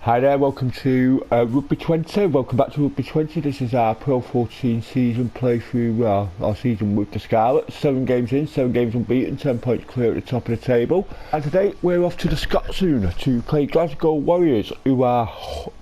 Hi there, welcome to Rugby20. Welcome back to Rugby20. This is our Pro14 season playthrough, our season with the Scarlets. 7 games in, 7 games unbeaten, 10 points clear at the top of the table. And today we're off to the Scots soon to play Glasgow Warriors, who are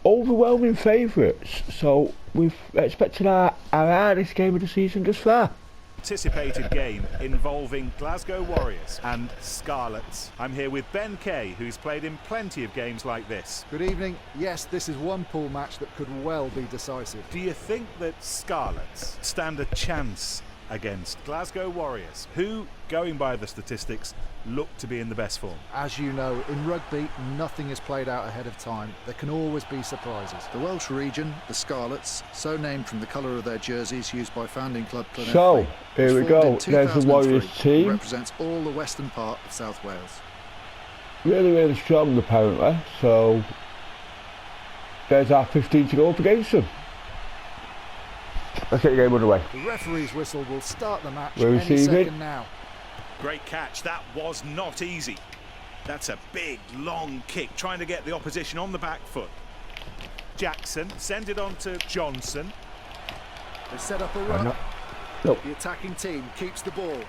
overwhelming favourites. So we've expected our hardest game of the season thus far. Anticipated game involving Glasgow Warriors and Scarlets. I'm here with Ben Kay, who's played in plenty of games like this. Good evening. Yes, this is one pool match that could well be decisive. Do you think that Scarlets stand a chance against Glasgow Warriors, who, going by the statistics, look to be in the best form? As you know, in rugby, nothing is played out ahead of time. There can always be surprises. The Welsh region, the Scarlets, so named from the colour of their jerseys used by founding club Clonethley. So, here we go. There's the Warriors team. Represents all the western part of South Wales. Really strong apparently. So, there's our 15 to go up against them. Let's get the game underway. The referee's whistle will start the match We're any second now. Great catch. That was not easy. That's a big, long kick, trying to get the opposition on the back foot. Jackson sends it on to Johnson. They set up a run. Nope. The attacking team keeps the ball.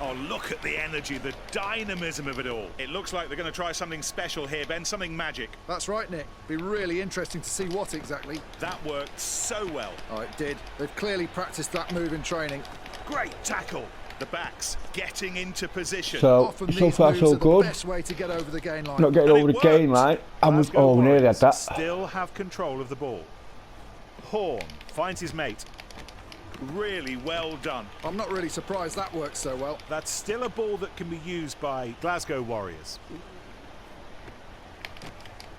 Oh, look at the energy, the dynamism of it all. It looks like they're going to try something special here, Ben, something magic. That's right, Nick. Be really interesting to see what exactly. That worked so well. Oh, it did. They've clearly practiced that move in training. Great tackle. The backs getting into position. So far so good. Best way to get over the gain line. Not getting over the gain line. And we've nearly had that. Still have control of the ball. Horn finds his mate. Really well done. I'm not really surprised that worked so well. That's still a ball that can be used by Glasgow Warriors.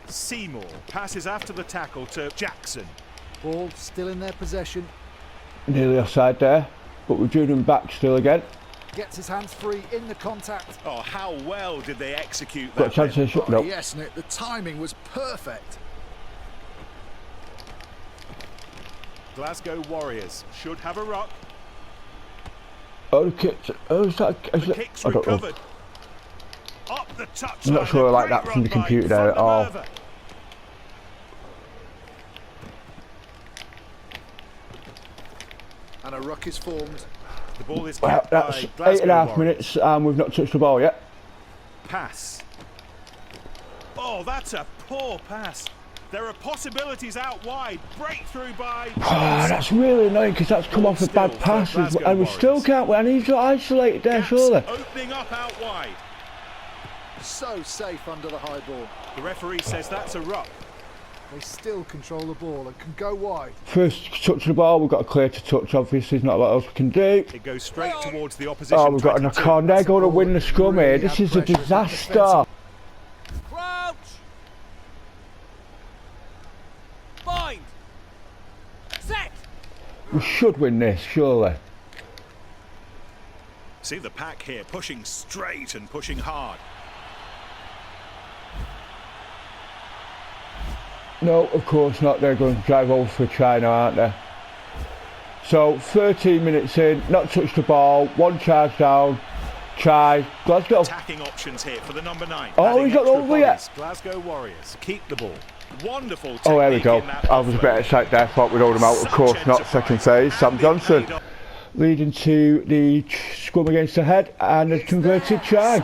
Seymour passes after the tackle to Jackson. Ball still in their possession. Nearly offside there, but we've driven him back still again. Gets his hands free in the contact. Oh, how well did they execute that? Got a chance to shot. No. Yes, Nick, the timing was perfect. Glasgow Warriors should have a rock. Oh, the kick. Oh, is that? The kick's recovered. Up the touchline. I'm not sure I like that from the computer there at all. And a ruck is formed. The ball is Well, kept that's by 8.5 minutes and we've not touched the ball yet. Pass. Oh, that's a poor pass. There are possibilities out wide. Breakthrough by That's really annoying because that's come off a bad pass and we still can't win. And he's not isolated there, surely. Opening up out wide. So safe under the high ball. The referee says that's a ruck. They still control the ball and can go wide. First touch of the ball, we've got a clear to touch, obviously, there's not a lot else we can do. It goes straight towards the opposition. Oh, we've got a knock on. They're going to win the scrum here. This is a disaster. Crouch! Bind! Set! We should win this, surely. See the pack here, pushing straight and pushing hard. No, of course not. They're going to drive over for a try now, aren't they? So, 13 minutes in, not touched the ball, 1 charge down, try, Glasgow. Attacking options here for the number 9. Oh, he's not over yet. Glasgow Warriors keep the ball. Wonderful technique. Oh, there we go. I was a bit excited there, thought we'd hold him out. Of course not. Second phase, Sam Johnson. Leading to the scrum against the head and a converted try.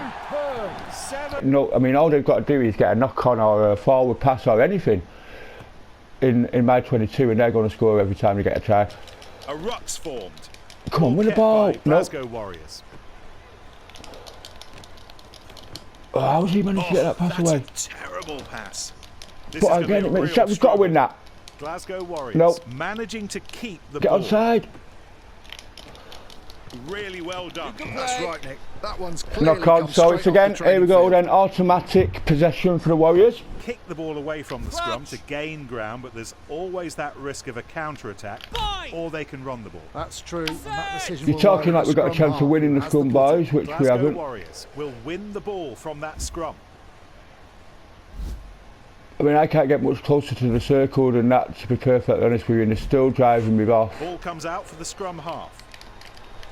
No, I mean, all they've got to do is get a knock on or a forward pass or anything in my 22 and they're going to score every time they get a try. A ruck's formed. Come on, win the ball. Glasgow Warriors. Oh, how's he managed to get that pass away? That's a terrible pass. But again, we've got to win that. Glasgow Warriors managing to keep the ball. Get onside. Really well done. That's right, Nick. That one's clearly knock on, so it's again, here we go then, automatic possession for the Warriors. Kick the ball away from the scrum to gain ground, but there's always that risk of a counter-attack, or they can run the ball. That's true, and that decision You're talking like we've got a chance of winning the scrum, boys, which we haven't. Warriors will win the ball from that scrum. I mean, I can't get much closer to the circle than that, to be perfectly honest with you, and they're still driving me off. Ball comes out for the scrum half.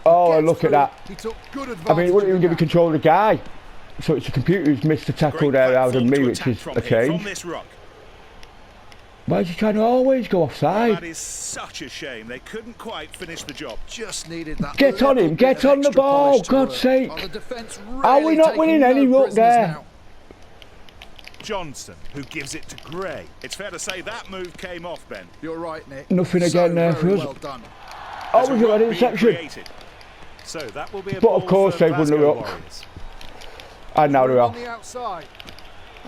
Oh, look at that. He took good advantage. I mean, it wouldn't even give me control of the guy. So it's the computer who's missed the tackle there rather than me, which is a change. From this ruck. Why is he trying to always go That offside? is such a shame. They couldn't quite finish the job. Just needed that. Get on him, get on the ball, God's sake. Oh, the defence Are we really not taking winning no any ruck prisoners there? now. Johnson, who gives it to Gray. It's fair to say that move came off, Ben. You're right, Nick. Nothing So again there for very us. well done. Oh, There's a we've got ruck an being interception. created. So that will be a But of ball course for they've won the Glasgow ruck. Warriors. And now they're On off. the outside.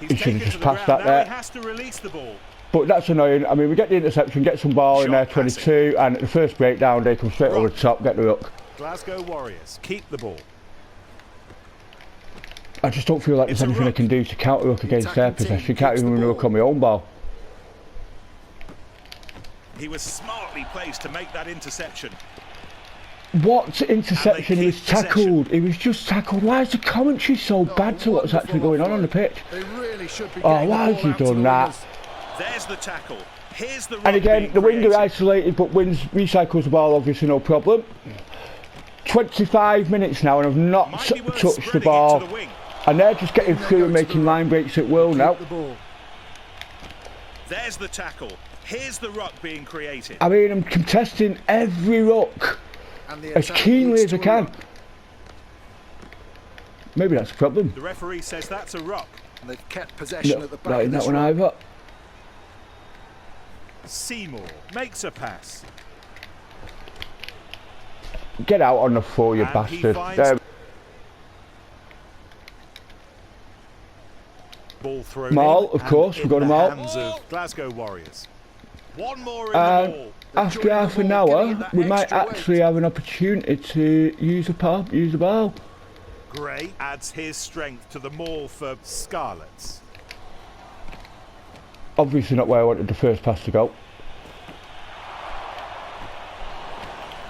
He's He should have taken just to the passed ground. that Now there. he has to release the ball. But that's annoying. I mean, we get the interception, get some ball in Shot there, passing. 22, and at the first breakdown, they come straight over the top, get the ruck. Glasgow Warriors keep the ball. I just don't feel like there's It's a anything I ruck. can do to counter ruck against their attacking team possession. Can't keeps even the win a ruck ball. on my own ball. He was smartly placed to make that interception. What interception? He keep was possession. tackled. He was just tackled. Why is the commentary so bad to what's actually going on the pitch? They really should be Oh, getting why the has ball he out to done the that? wingers. There's the tackle. Here's the ruck And again, being the winger created. isolated, but wins, recycles the ball, obviously no problem. 25 minutes now, and I've not Might be worth touched the spreading it ball. to the wing. And they're just getting In they through go and to making the line breaks at will Keep now. the ball. There's the tackle. Here's the ruck being created. I mean, I'm contesting every ruck And the as attack keenly leads as I to a can. ruck. Maybe that's a problem. The referee says that's a ruck. And they've kept possession No, at the back not of in that this one ruck. either. Seymour makes a pass. Get out on the floor, you And he bastard. finds- There. Ball thrown Maul, in of and course, in we've got a the Maul. hands of Glasgow Warriors. One more in the And ball. after joining half the an ball, getting hour, that we might extra weight. actually have an opportunity to use the ball. Gray adds his strength to the maul for Scarlets. Obviously not where I wanted the first pass to go.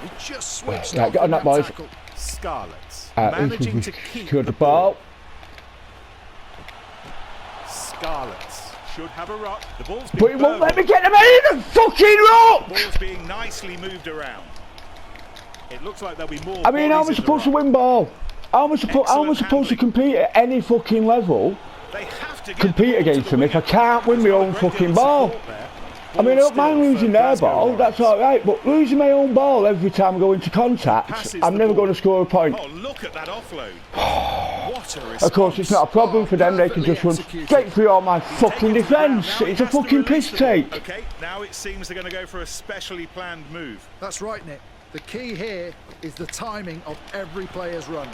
He just switched Right, off get on in that, boys. tackle. Scarlets At least managing we've to keep secured the ball. Scarlets should have a ruck. The ball's been But it won't let me burgled. get them in the fucking ruck! Ball's being nicely moved around. It looks like there'll be more. I mean, how am I bodies in the supposed to ruck. win ball? How am I supposed Excellent to handling. compete at any fucking level? They have to get Compete the ball to against the them if I winger. can't win my There's not a own great deal fucking of ball. support there. I mean, I Ball don't mind still for losing their Glasgow ball, Warriors. that's alright, but losing my own ball every time I go into contact, Passes I'm the never ball. going to score a point. Oh, look at that offload. What a response. Of course, it's not a problem for them, they can just run straight through all my fucking Taken to the ground. defence. Now he It's a has to fucking release piss the ball. take. Okay, now it seems they're going to go for a specially planned move. That's right, Nick. The key here is the timing of every player's run.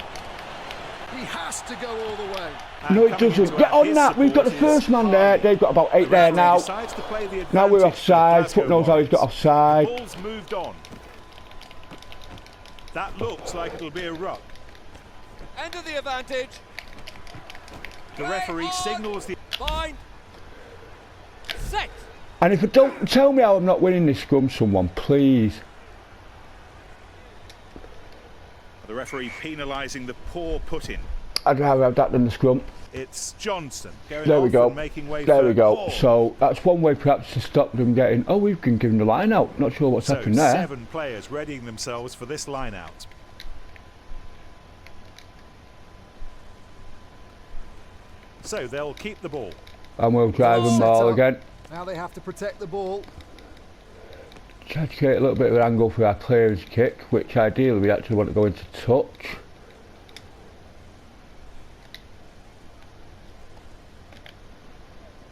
He has to go all the way. And No, it coming doesn't. to Get add on his that. We've got the support is first man there. They've got about 8 The there referee now. decides to play the Now we're advantage for offside. Glasgow Foot knows how he's got Warriors. offside. The ball's moved on. That looks like it'll be a ruck. End of the advantage. The referee signals the... Bind. Set. And if I don't tell me how I'm not winning this scrum, someone, please. The referee penalising the poor put-in. I'd rather have that than the scrum. It's Johnson going There we off go. and making way There for we go. Paul. So that's one way perhaps to stop them getting... Oh, we've been given the line out. Not sure what's So happened there. 7 players readying themselves for this line out. So they'll keep the ball. And we'll drive them Set ball up. again. Now they have to protect the ball. Try to create a little bit of an angle for our clearance kick, which ideally we actually want to go into touch.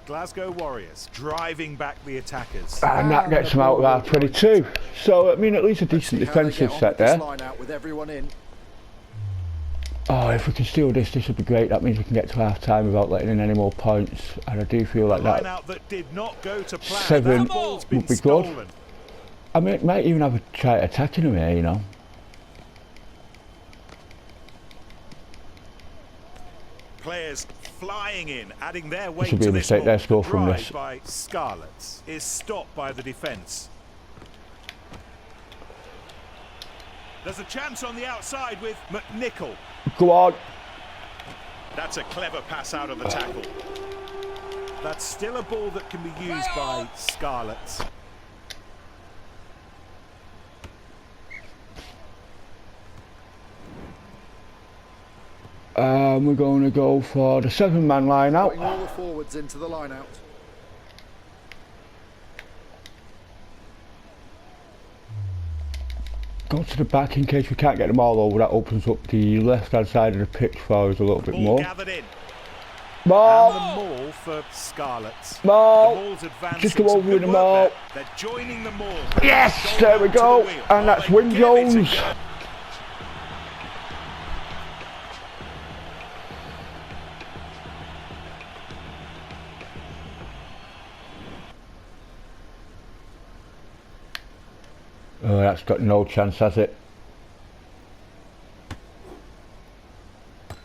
Glasgow Warriors driving back the attackers. And that gets them out of our 22. So, I mean, at least a decent See how they defensive get on set with this there. line out with everyone in. Oh, if we can steal this, this would be great. That means we can get to half time without letting in any more points. And I do feel like Line that. out that did not go to plan. 7 That ball's been would be good. stolen. I mean, it might even have a try at attacking them here, you know. Players flying in, adding their weight should be to a this mistake ball. there, score The from drive this. by Scarlets is stopped by the defence. There's a chance on the outside with McNichol. Go on. That's a clever pass out of the tackle. That's still a ball that can be used by Scarlets. We're going to go for the 7-man line out. Putting all the forwards into the line out. go to the back in case we can't get them all over. That opens up the left-hand side of the pitch for us a little bit Ball more. gathered in. Ball! And the maul for Scarlets. Ball! The maul's advancing. Just go Some over good in the work maul. there. They're joining the maul. Yes! There we To the go! wheel. And that's they Win give it a Jones. go. Oh, that's got no chance, has it?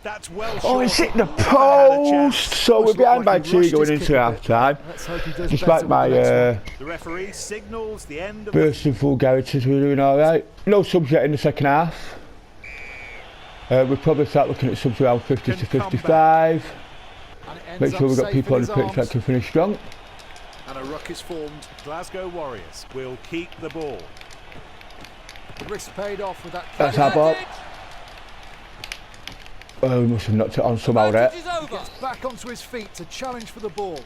That's well Oh, short it's hit of the what had a chance. post! So we're Looks behind by like he 2 rushed going his into kick a half bit. time. Let's hope he does Despite better with my the next one. The referee signals the end of the burst of vulgarities, we're doing alright. No subs yet in the second half. We'll probably start looking at subs around 50 to Can come 55. And it ends Make sure up we've got safe people in on the his pitch that arms. can finish strong. And a ruck is formed. Glasgow Warriors will keep the ball. Risk paid off with that. That's our ball. Advantage. Oh, we must have knocked it on somehow there. Advantage is over. Gets back onto his feet to challenge for the ball.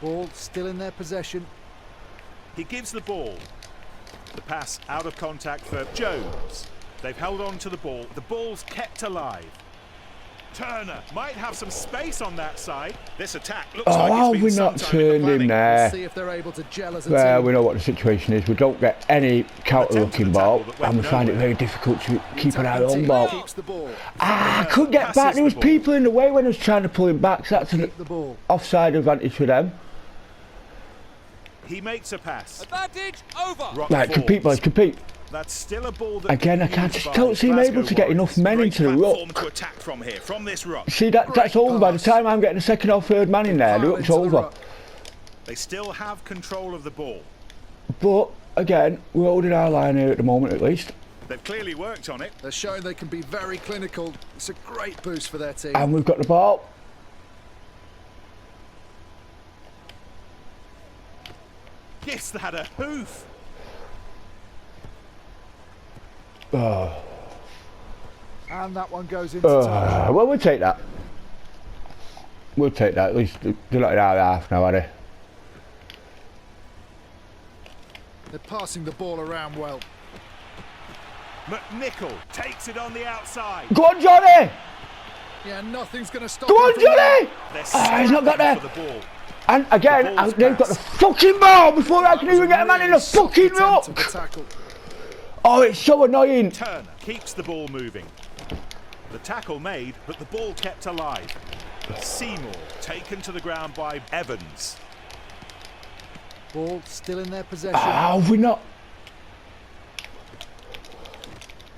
Ball still in their possession. He gives the ball. The pass out of contact for Jones. They've held on to the ball. The ball's kept alive. Turner might have some space on that side. This attack looks like Oh, it's we're been not some time in the turned planning. him there. See if they're able to gel as a Well, team. we know what the situation is. We don't get any counter-looking ball, tackle that went and we find it nowhere. very difficult to keep an eye Attacking on team ball. keeps the ball. Ah, I couldn't get Passes back. There was the ball. people in the way when I was trying to pull him back, so that's an Keep the ball. offside advantage for them. He makes a pass. Advantage over. Rock Right, compete, forwards. boys, compete. That's still a ball that Again, I can be can't used just by don't seem Glasgow able to get enough Warriors. men Great into the platform ruck. to attack from here, from this ruck. See, that's Great over. By the pass. time I'm getting a second or third man in there, the Pile ruck's into the over. ruck. They still have control of the ball. But, again, we're holding our line here at the moment at least. They've clearly worked on it. They're showing they can be very clinical. It's a great boost for their team. And we've got the ball. Gives that a hoof. Oh. And that one goes into touch. Well, we'll take that. We'll take that. At least they're not in our half now, are they? They're passing the ball around well. McNichol takes it on the outside. Go on, Johnny! Yeah, nothing's going to stop Go him on, from Johnny! They're he's not got there. for the ball. And again, The ball's they've got the passed. fucking ball before I can That was even get a man in really the fucking soft attempt of ruck! a tackle. Oh, it's so annoying. Turner keeps the ball moving. The tackle made, but the ball kept alive. Seymour taken to the ground by Evans. Ball still in their possession. Oh, we're not.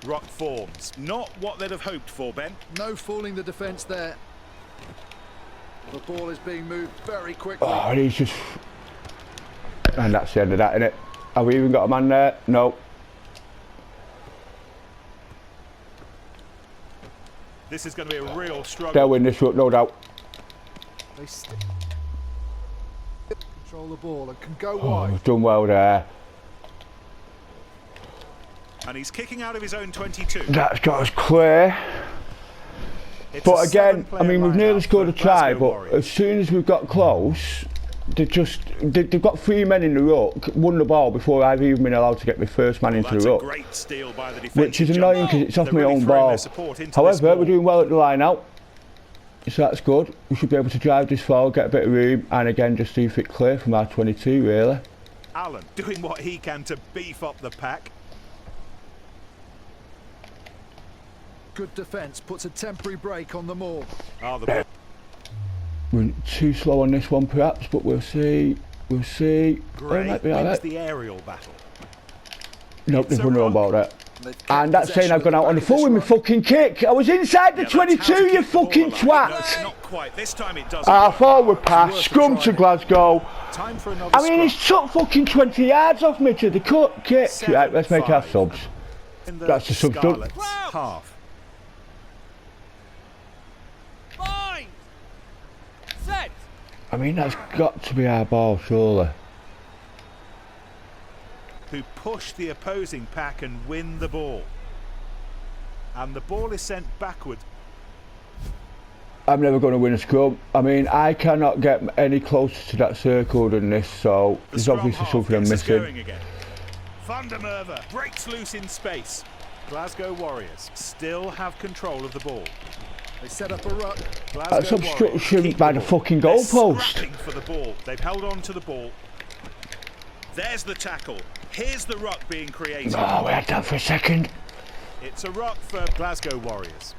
Rock forms. Not what they'd have hoped for, Ben. No fooling the defence there. The ball is being moved very quickly. Oh, and he's just. And that's the end of that, innit? Have we even got a man there? No. This is going to be a real struggle. They'll win this ruck, no doubt. They still control the ball and can go Oh, wide. we've done well there. And he's kicking out of his own 22. That's got us clear. It's But a again, I seven-player mean, we've nearly lineup scored a for try, Glasgow but Warriors. as soon as we've got close, they've got 3 men in the ruck, won the ball before I've even been allowed to get my first man into That's the a ruck. great steal by the defensive Which is annoying because it's off They're my really own throwing ball. their support into this However, ball. we're doing well at the line out, so that's good. We should be able to drive this forward, get a bit of room, and again just see if it clear from our 22 really. Allen doing what he can to beef up the pack. Good defence puts a temporary break on the maul. Ah, the ball. We're too slow on this one perhaps, but we'll see. We'll see. Oh, it Gray might be wins alright. the aerial battle. Nope, they've It's a won their own ruck. ball there. They've kept And that's saying possession I've gone at out on the back of full this with my ruck. fucking kick. I was inside the Yeah, that's how to 22, keep you the ball fucking alive. twat! No, not quite. This time it doesn't. Our work. forward pass, worth a scrum try. to Glasgow. Time for another I mean, scrum. he's took fucking 20 yards off me to the cut kick. Right, let's make our 7-5. subs. In That's the subs done. Scarlets half. Bind. Set. I mean, that's got to be our ball, surely. Who push the opposing pack and win the ball. And the ball is sent backwards. I'm never going to win a scrum. I mean, I cannot get any closer to that circle than this, so The there's scrum obviously half something I'm gets us missing. going again. Van der Merwe breaks loose in space. Glasgow Warriors still have control of the ball. They set up a ruck. That's Glasgow Warriors obstruction keep by the ball. fucking They're goalpost. scrapping for the ball. They've held on to the ball. There's the tackle. Here's the ruck being created. Oh, we had that for a second. It's a ruck for Glasgow Warriors.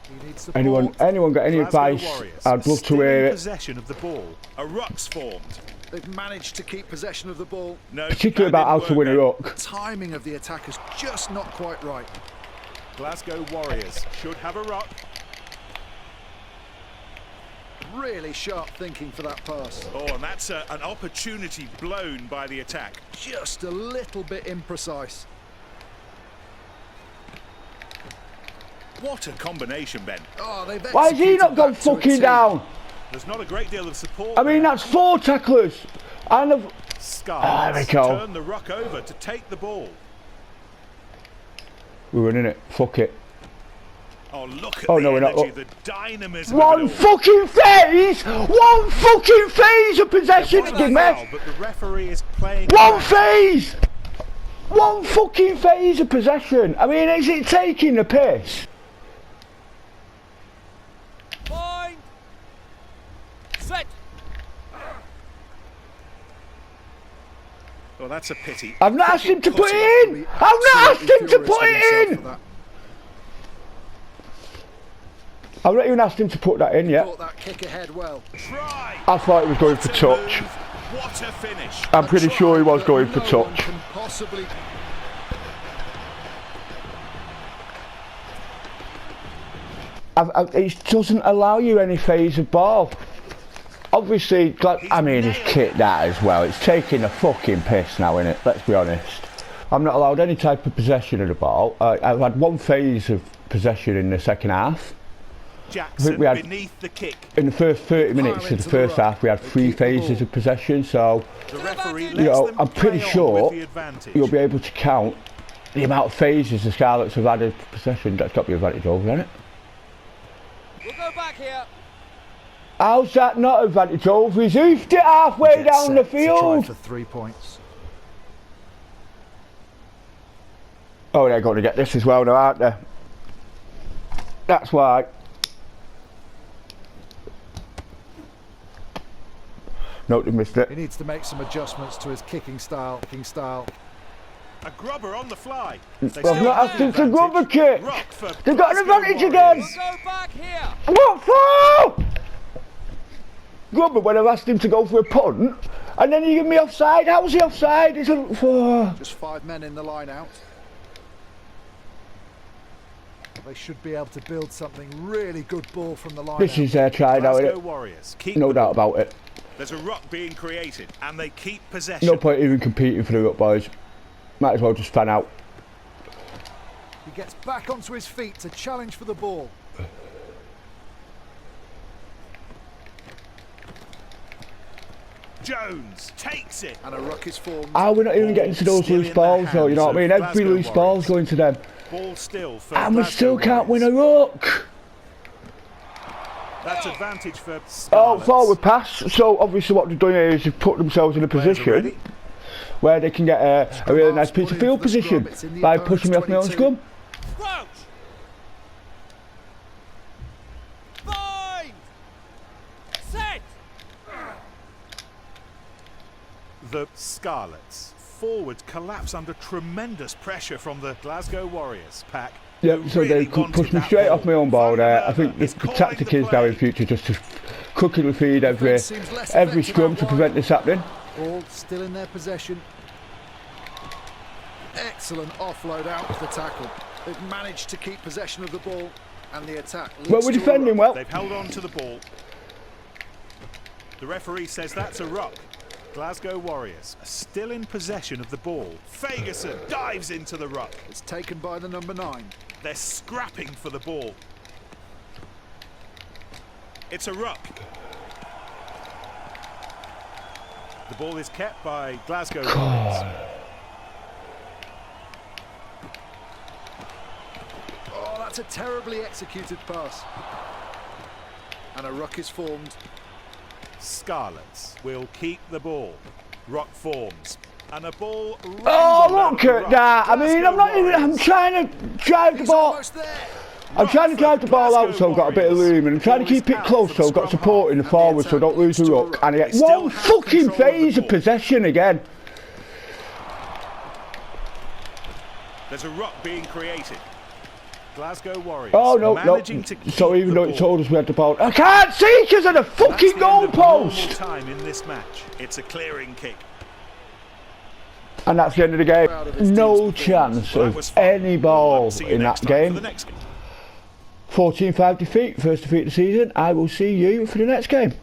He needs support. Anyone got any Glasgow advice? Warriors I'd love to still hear in it. possession of the ball. A ruck's formed. They've managed to keep possession of the ball. No, Particularly that about how didn't to win a work ruck. Timing of the attack is just not quite right. then. Glasgow Warriors should have a ruck. Really sharp thinking for that pass. Oh, and that's an opportunity blown by the attack. Just a little bit imprecise. What a combination, Ben. Oh, they've Why has he not executed gone that to a fucking T. down? There's not a great deal of support. I mean, that's 4 tacklers. And there we go. turn the ruck over to take the ball. we're winning it. Fuck it. Oh, look at Oh, the no, we're not. energy, the dynamism One of it all. fucking phase! One fucking phase of possession, There was a Game8! foul, but the referee is playing. One phase! One fucking phase of possession. I mean, is it taking the piss? Bind. Set. Well, that's a pity. I've not asked him to put it in! I've not asked him to put it in! I've not even asked him to put that in yet. Thought that kick ahead well. Try. I thought he was going for What a touch. move. What a finish. I'm pretty sure he was going for No one touch. can possibly. It doesn't allow you any phase of ball. Obviously, I mean, he's kicked that as well. It's taking a fucking piss now, innit? Let's be honest. I'm not allowed any type of possession of the ball. I've had one phase of possession in the second half. Jackson we had- beneath the kick. In the first 30 minutes Pile of the into the first ruck. half, we had They 3 keep the phases ball. of possession, so The referee lets you know, them I'm pretty play on sure with the advantage. you'll be able to count the amount of phases the Scarlets have had of possession. That's got to be advantage over, hasn't it? We'll go back here. How's that not advantage over? He's oofed it halfway Get down the set to try field. for 3 points. Oh, they're going to get this as well now, aren't they? That's why. No, they missed He it. needs to make some adjustments to his kicking style. A grubber on the fly. I've not asked him to grub a kick. Ruck for They've got an Glasgow advantage Warriors. again. We'll go back here. What for? Grubber when I've asked him to go for a punt, and then you give me offside. How's he offside? It's a, for. Just 5 men in the line out. They should be able to build something really good ball from the line. This is their try now, Glasgow innit? Warriors keep No the doubt ball. about it. There's a ruck being created, and they keep possession. No point even competing for the up, boys. Might as well just fan out. He gets back onto his feet to challenge for the ball. Jones takes it. And a ruck is formed. How are we not even getting to those Still loose in the balls, though? You know what I mean? hands of Every Glasgow loose ball's Warriors. going to them. Ball still for And we Glasgow still can't win a Warriors. ruck. That's advantage for Oh, Scarlets. forward pass. So obviously what they're doing here is they've put themselves in a Players are position ready. where they can get a really nice piece of field position by pushing me off my own scrum. Crouch. Bind. Set. The Scarlets. Forwards collapse under tremendous pressure from the Glasgow Warriors pack. Yeah, who so really they could wanted push me that straight off my own ball Van there. der I think Merwe the calling tactic the is now in play. future just to cookily feed every Seems less scrum effective to out prevent wide. this happening. Ball still in their possession. Excellent offload out of the tackle. They've managed to keep possession of the ball, and the attack leads Well, we're to a defending ruck. well. They've held on to the ball. The referee says that's a ruck. Glasgow Warriors are still in possession of the ball. Ferguson dives into the ruck. It's taken by the number 9. They're scrapping for the ball. It's a ruck. The ball is kept by Glasgow Warriors. Oh, that's a terribly executed pass. And a ruck is formed. Scarlets will keep the ball. Ruck forms. And a ball. Oh, rumbled out look of the at ruck. that! I mean, I'm not even. I'm Warriors. trying to drive the He's ball. almost there. I'm trying to drive the ball out so I've got a bit of room, and I'm trying to keep it close so I've got support in the forward so I don't lose the ruck. And I get one fucking phase of possession again. There's a ruck being created. Glasgow Warriors. Oh no, no. managing to keep So even the though ball. it told us we had the ball, I can't see because of the That's fucking the end of normal goalpost. time in this match. It's a clearing kick. And that's the end of the Proud of his game. No team's chance Well, that was of fun. any We'll ball see you in next that time for game. the next game. 14-5 defeat, first defeat of the season. I will see you for the next game.